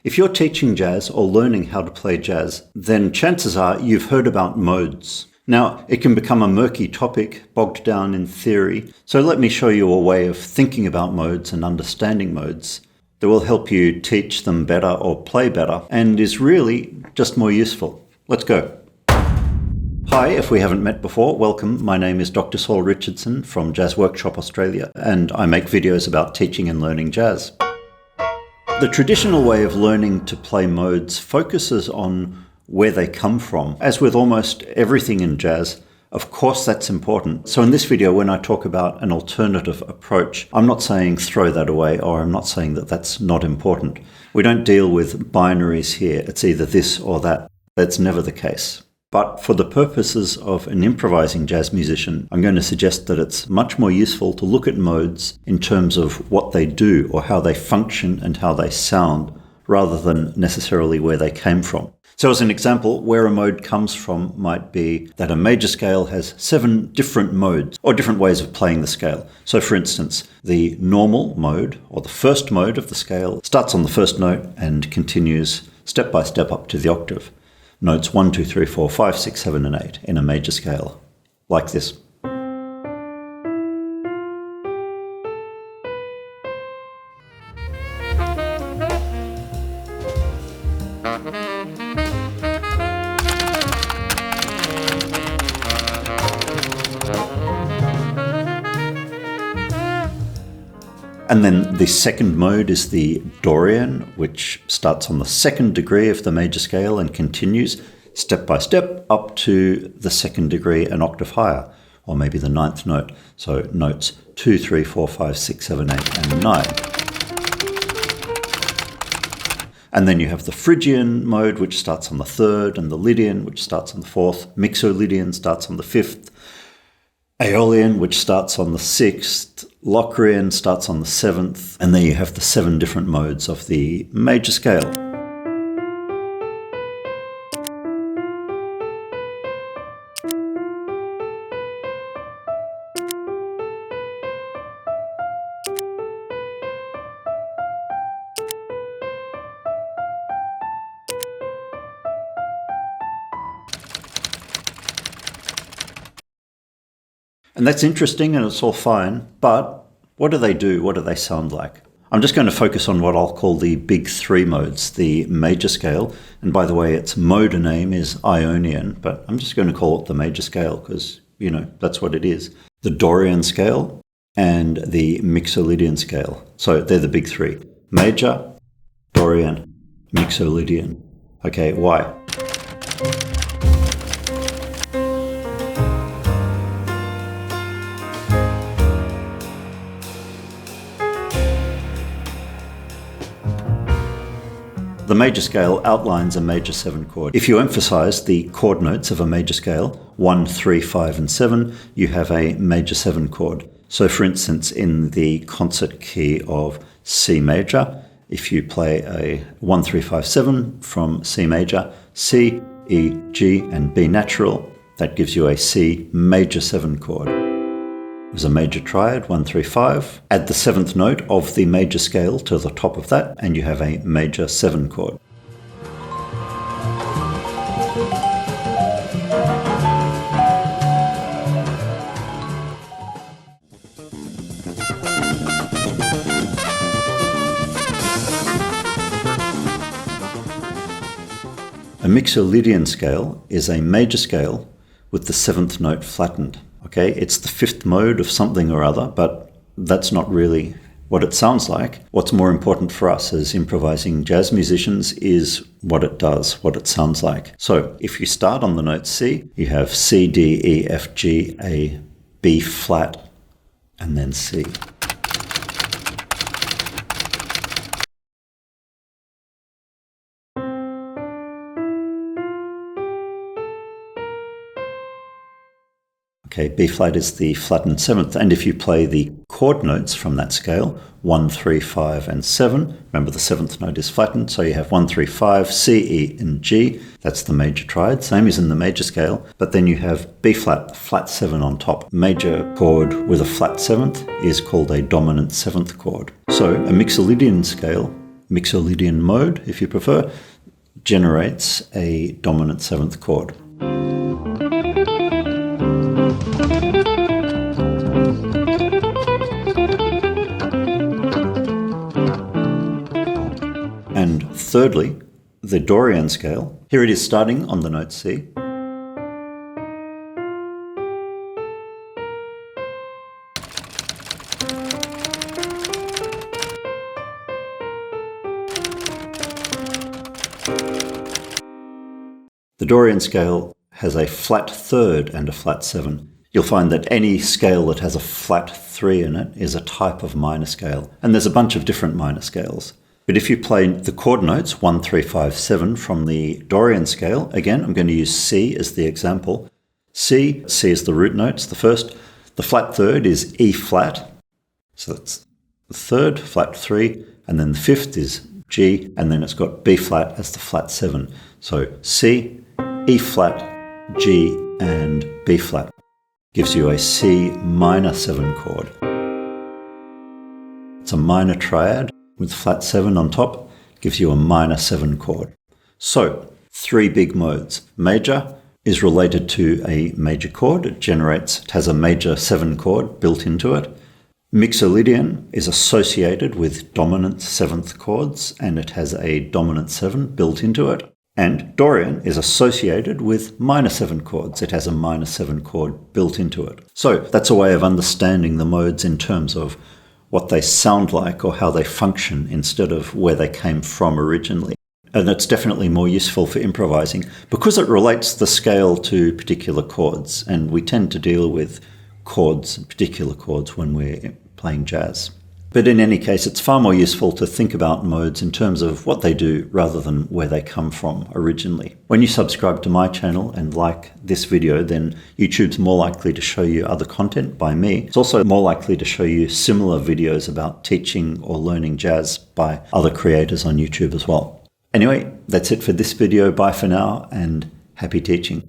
If you're teaching jazz or learning how to play jazz, then chances are you've heard about modes. Now, it can become a murky topic, bogged down in theory, so let me show you a way of thinking about modes and understanding modes that will help you teach them better or play better, and is really just more useful. Let's go. Hi, if we haven't met before, welcome. My name is Dr. Saul Richardson from Jazz Workshop Australia, and I make videos about teaching and learning jazz. The traditional way of learning to play modes focuses on where they come from. As with almost everything in jazz, of course that's important. So in this video, when I talk about an alternative approach, I'm not saying throw that away, or I'm not saying that that's not important. We don't deal with binaries here. It's either this or that. That's never the case. But for the purposes of an improvising jazz musician, I'm going to suggest that it's much more useful to look at modes in terms of what they do or how they function and how they sound, rather than necessarily where they came from. So as an example, where a mode comes from might be that a major scale has 7 different modes or different ways of playing the scale. So for instance, the normal mode or the first mode of the scale starts on the first note and continues step by step up to the octave. Notes 1, 2, 3, 4, 5, 6, 7, and 8 in a major scale, like this. And then the second mode is the Dorian, which starts on the second degree of the major scale and continues step by step up to the second degree an octave higher, or maybe the 9th note. So notes 2, 3, 4, 5, 6, 7, 8, and 9. And then you have the Phrygian mode, which starts on the 3rd, and the Lydian, which starts on the 4th. Mixolydian starts on the 5th. AEOLIAN, which starts on the 6th, Locrian starts on the 7th, and then you have the 7 different modes of the major scale. And that's interesting and it's all fine, but what do they do? What do they sound like? I'm just going to focus on what I'll call the big 3 modes, the major scale. And by the way, its mode name is Ionian, but I'm just going to call it the major scale because, you know, that's what it is. The Dorian scale and the Mixolydian scale. So they're the big 3. Major, Dorian, Mixolydian. Okay, why? The major scale outlines a major 7 chord. If you emphasize the chord notes of a major scale, 1, 3, 5, and 7, you have a major 7 chord. So for instance, in the concert key of C major, if you play a 1, 3, 5, 7 from C major, C, E, G, and B natural, that gives you a C major 7 chord. It was a major triad, 1, 3, 5. Add the 7th note of the major scale to the top of that, and you have a major 7 chord. A Mixolydian scale is a major scale with the 7th note flattened. Okay, it's the 5th mode of something or other, but that's not really what it sounds like. What's more important for us as improvising jazz musicians is what it does, what it sounds like. So if you start on the note C, you have C, D, E, F, G, A, B flat, and then C. Okay, B flat is the flattened 7th, and if you play the chord notes from that scale, 1, 3, 5, and 7, remember the 7th note is flattened, so you have 1, 3, 5, C, E, and G, that's the major triad, same as in the major scale, but then you have B flat, flat 7 on top. Major chord with a flat 7th is called a dominant 7th chord. So a Mixolydian scale Mixolydian mode, if you prefer, generates a dominant 7th chord. And thirdly, the Dorian scale. Here it is starting on the note C. The Dorian scale has a flat third and a flat 7. You'll find that any scale that has a flat 3 in it is a type of minor scale, and there's a bunch of different minor scales. But if you play the chord notes 1, 3, 5, 7 from the Dorian scale, again, I'm going to use C as the example. C is the root notes, the first. The flat third is E flat, so that's the third, flat 3, and then the fifth is G, and then it's got B flat as the flat 7. So C, E flat, G, and B flat gives you a C minor 7 chord. It's a minor triad with flat 7 on top, gives you a minor 7 chord. So, 3 big modes. Major is related to a major chord. It has a major 7 chord built into it. Mixolydian is associated with dominant 7th chords, and it has a dominant 7 built into it. And Dorian is associated with minor 7 chords. It has a minor 7 chord built into it. So that's a way of understanding the modes in terms of what they sound like or how they function instead of where they came from originally. And it's definitely more useful for improvising because it relates the scale to particular chords, and we tend to deal with chords, particular chords, when we're playing jazz. But in any case, it's far more useful to think about modes in terms of what they do rather than where they come from originally. When you subscribe to my channel and like this video, then YouTube's more likely to show you other content by me. It's also more likely to show you similar videos about teaching or learning jazz by other creators on YouTube as well. Anyway, that's it for this video. Bye for now, and happy teaching.